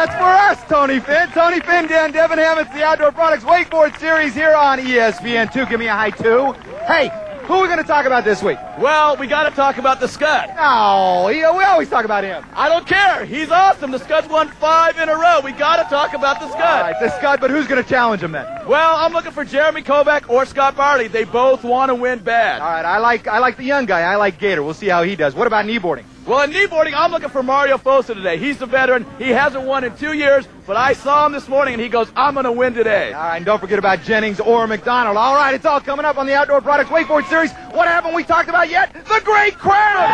that's for us, Tony Finn. Tony Finn, Dan Devin Ham. It's the Outdoor Products Wakeboard Series here on ESPN2. Give me a high two. Hey, who are we going to talk about this week? Well, we got to talk about the Scud. No, we always talk about him. I don't care. He's awesome. The Scud's won 5 in a row. We got to talk about the Scud. All right, the Scud, but who's going to challenge him then? Well, I'm looking for Jeremy Kovac or Scott Barley. They both want to win bad. All right, I like the young guy. I like Gator. We'll see how he does. What about kneeboarding? Well, in kneeboarding, I'm looking for Mario Fosa today. He's the veteran. He hasn't won in 2 years, but I saw him this morning, and he goes, I'm going to win today. All right, and don't forget about Jennings or McDonald. All right, it's all coming up on the Outdoor Products Wakeboard Series. What haven't we talked about yet? The Great Crown!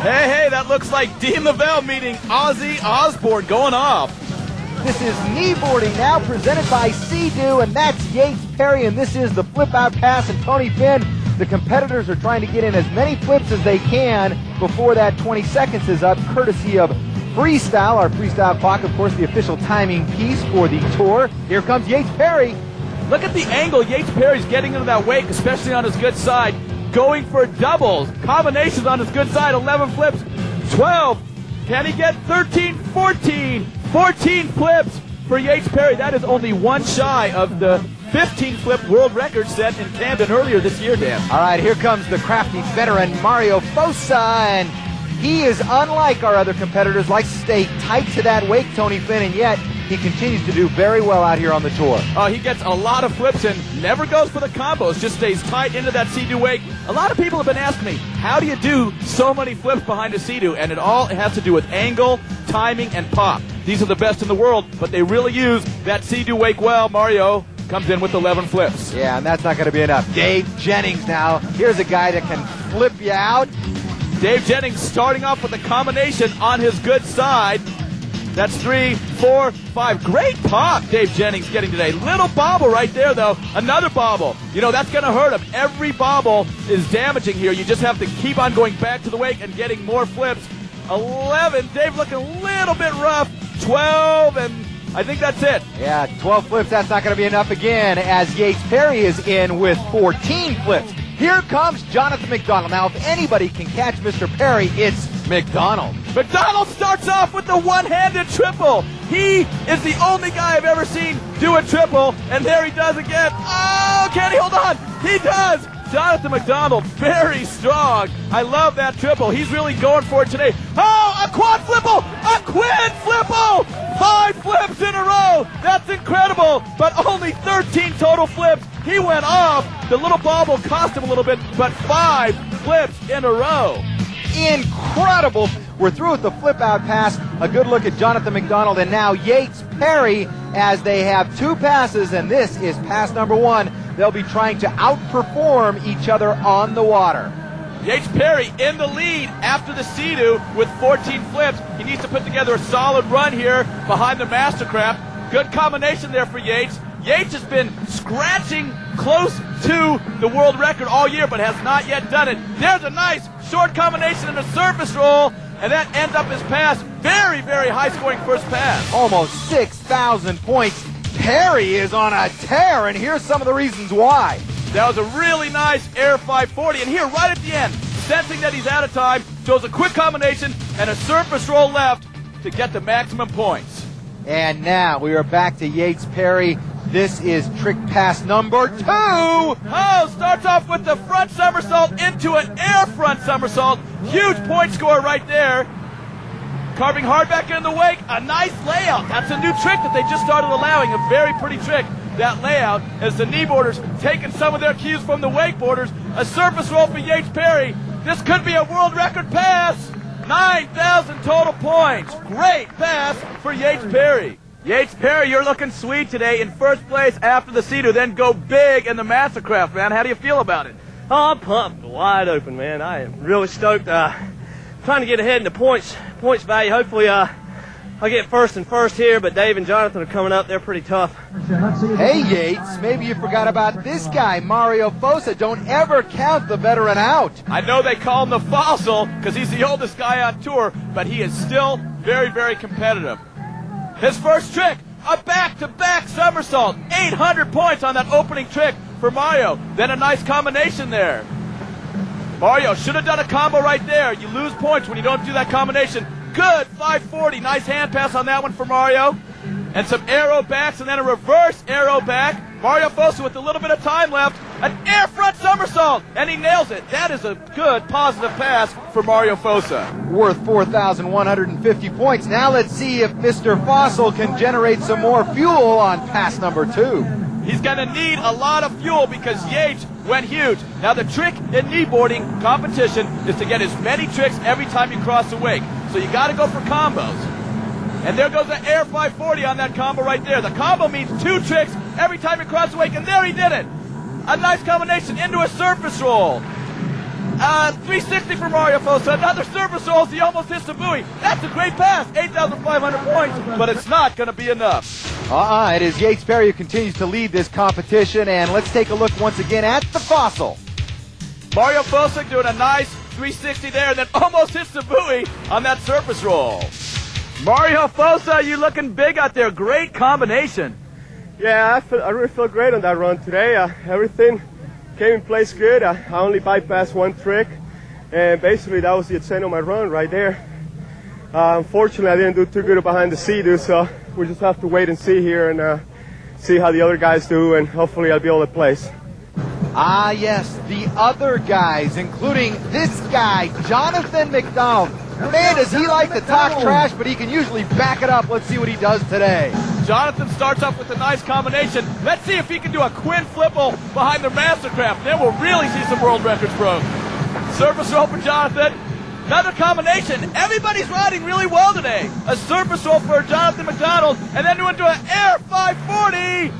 Hey, that looks like Dean Lavelle meeting Ozzy Osbourne going off. This is kneeboarding now, presented by Sea-Doo, and that's Yates Perry, and this is the flip-out pass, and Tony Finn. The competitors are trying to get in as many flips as they can before that 20 seconds is up, courtesy of Freestyle, our Freestyle clock, of course, the official timing piece for the tour. Here comes Yates Perry. Look at the angle Yates Perry's getting into that wake, especially on his good side. Going for doubles, combinations on his good side, 11 flips, 12. Can he get 13, 14? 14 flips for Yates Perry. That is only one shy of the 15-flip world record set in Camden earlier this year, Dan. All right, here comes the crafty veteran Mario Fosa, and he is unlike our other competitors, likes to stay tight to that wake, Tony Finn, and yet he continues to do very well out here on the tour. He gets a lot of flips and never goes for the combos, just stays tight into that Sea-Doo wake. A lot of people have been asking me, how do you do so many flips behind a Sea-Doo? And it has to do with angle, timing, and pop. These are the best in the world, but they really use that Sea-Doo wake well. Mario comes in with 11 flips. Yeah, and that's not going to be enough. Dave Jennings now. Here's a guy that can flip you out. Dave Jennings starting off with a combination on his good side. That's 3, 4, 5. Great pop Dave Jennings getting today. Little bobble right there, though. Another bobble. You know, that's going to hurt him. Every bobble is damaging here. You just have to keep on going back to the wake and getting more flips. 11. Dave looking a little bit rough. 12, and I think that's it. Yeah, 12 flips. That's not going to be enough again, as Yates Perry is in with 14 flips. Here comes Jonathan McDonald. Now, if anybody can catch Mr. Perry, it's McDonald. McDonald starts off with the one-handed triple. He is the only guy I've ever seen do a triple, and there he does again. Oh, can he hold on? He does. Jonathan McDonald, very strong. I love that triple. He's really going for it today. Oh, a quad flipple, a quid flipple. 5 flips in a row. That's incredible, but only 13 total flips. He went off. The little bobble cost him a little bit, but 5 flips in a row. Incredible. We're through with the flip-out pass. A good look at Jonathan McDonald, and now Yates Perry, as they have 2 passes, and this is pass number 1. They'll be trying to outperform each other on the water. Yates Perry in the lead after the Sea-Doo with 14 flips. He needs to put together a solid run here behind the Mastercraft. Good combination there for Yates. Yates has been scratching close to the world record all year, but has not yet done it. There's a nice short combination and a surface roll, and that ends up his pass. Very, very high-scoring first pass. Almost 6,000 points. Perry is on a tear, and here's some of the reasons why. That was a really nice Air 540, and here right at the end, sensing that he's out of time, throws a quick combination and a surface roll left to get the maximum points. And now we are back to Yates Perry. This is trick pass number 2. Oh, starts off with the front somersault into an air front somersault. Huge point score right there. Carving hard back in the wake, a nice layout. That's a new trick that they just started allowing, a very pretty trick. That layout, as the kneeboarders taking some of their cues from the wakeboarders. A surface roll for Yates Perry. This could be a world record pass. 9,000 total points. Great pass for Yates Perry. Yates Perry, you're looking sweet today in first place after the Sea-Doo, then go big in the Mastercraft, man. How do you feel about it? Oh, I'm pumped, wide open, man. I am really stoked. Trying to get ahead in the points value. Hopefully, I'll get first and first here, but Dave and Jonathan are coming up. They're pretty tough. Hey, Yates, maybe you forgot about this guy, Mario Fosa. Don't ever count the veteran out. I know they call him the fossil because he's the oldest guy on tour, but he is still very, very competitive. His first trick, a back-to-back somersault. 800 points on that opening trick for Mario. Then a nice combination there. Mario should have done a combo right there. You lose points when you don't do that combination. Good, 540. Nice hand pass on that one for Mario. And some arrow backs and then a reverse arrow back. Mario Fosa with a little bit of time left. An air front somersault, and he nails it. That is a good positive pass for Mario Fosa. Worth 4,150 points. Now let's see if Mr. Fossil can generate some more fuel on pass number 2. He's going to need a lot of fuel because Yates went huge. Now the trick in kneeboarding competition is to get as many tricks every time you cross the wake. So you got to go for combos. And there goes the air 540 on that combo right there. The combo means 2 tricks every time you cross the wake, and there he did it. A nice combination into a surface roll. 360 for Mario Fosa. Another surface roll as he almost hits the buoy. That's a great pass. 8,500 points, but it's not going to be enough. It is Yates Perry who continues to lead this competition, and let's take a look once again at the Fossil. Mario Fosa doing a nice 360 there, and then almost hits the buoy on that surface roll. Mario Fosa, you looking big out there. Great combination. Yeah, I really feel great on that run today. Everything came in place good. I only bypassed one trick, and basically that was the extent of my run right there. Unfortunately, I didn't do too good behind the Sea-Doo, so we just have to wait and see here and see how the other guys do, and hopefully I'll be able to place. Yes, the other guys, including this guy, Jonathan McDonald. Man, does he like to talk trash, but he can usually back it up. Let's see what he does today. Jonathan starts off with a nice combination. Let's see if he can do a Quinn Flipple behind the Mastercraft. Then we'll really see some world records broke. Surface roll for Jonathan. Another combination. Everybody's riding really well today. A surface roll for Jonathan McDonald, and then into an air 540.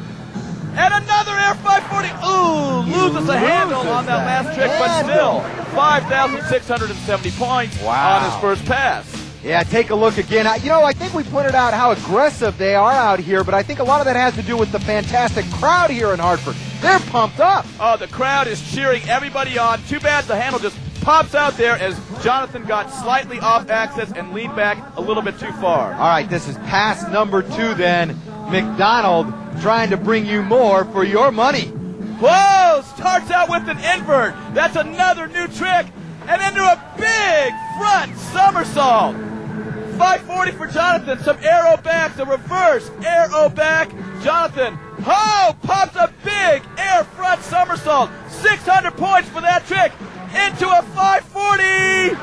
And another air 540. Ooh, loses a handle on that last trick, but still 5,670 points on his first pass. Yeah, take a look again. I think we pointed out how aggressive they are out here, but I think a lot of that has to do with the fantastic crowd here in Hartford. They're pumped up. Oh, the crowd is cheering everybody on. Too bad the handle just pops out there as Jonathan got slightly off axis and leaned back a little bit too far. All right, this is pass number 2 then. McDonald trying to bring you more for your money. Whoa! Starts out with an invert. That's another new trick. And into a big front somersault. 540 for Jonathan. Some arrow backs, a reverse arrow back. Jonathan, pops a big air front somersault. 600 points for that trick. Into a 540.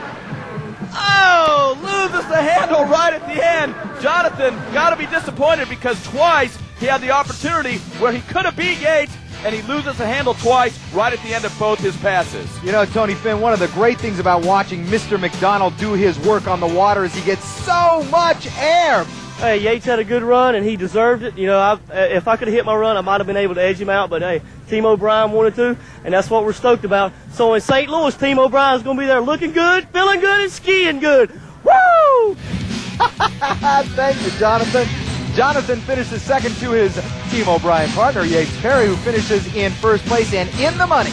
Oh, loses the handle right at the end. Jonathan got to be disappointed because twice he had the opportunity where he could have beat Yates, and he loses the handle twice right at the end of both his passes. You know, Tony Finn, one of the great things about watching Mr. McDonald do his work on the water is he gets so much air. Hey, Yates had a good run, and he deserved it. You know, if I could have hit my run, I might have been able to edge him out, but hey, Team O'Brien wanted to, and that's what we're stoked about. So in St. Louis, Team O'Brien's going to be there looking good, feeling good, and skiing good. Woo! Thank you, Jonathan. Jonathan finishes second to his Team O'Brien partner, Yates Perry, who finishes in first place and in the money.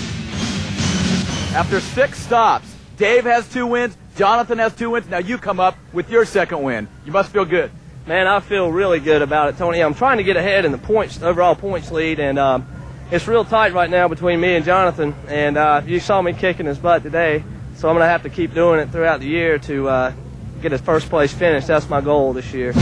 After 6 stops, Dave has 2 wins, Jonathan has 2 wins. Now you come up with your second win. You must feel good. Man, I feel really good about it, Tony. I'm trying to get ahead in the overall points lead, and it's real tight right now between me and Jonathan. And you saw me kicking his butt today, so I'm going to have to keep doing it throughout the year to get his first place finish. That's my goal this year.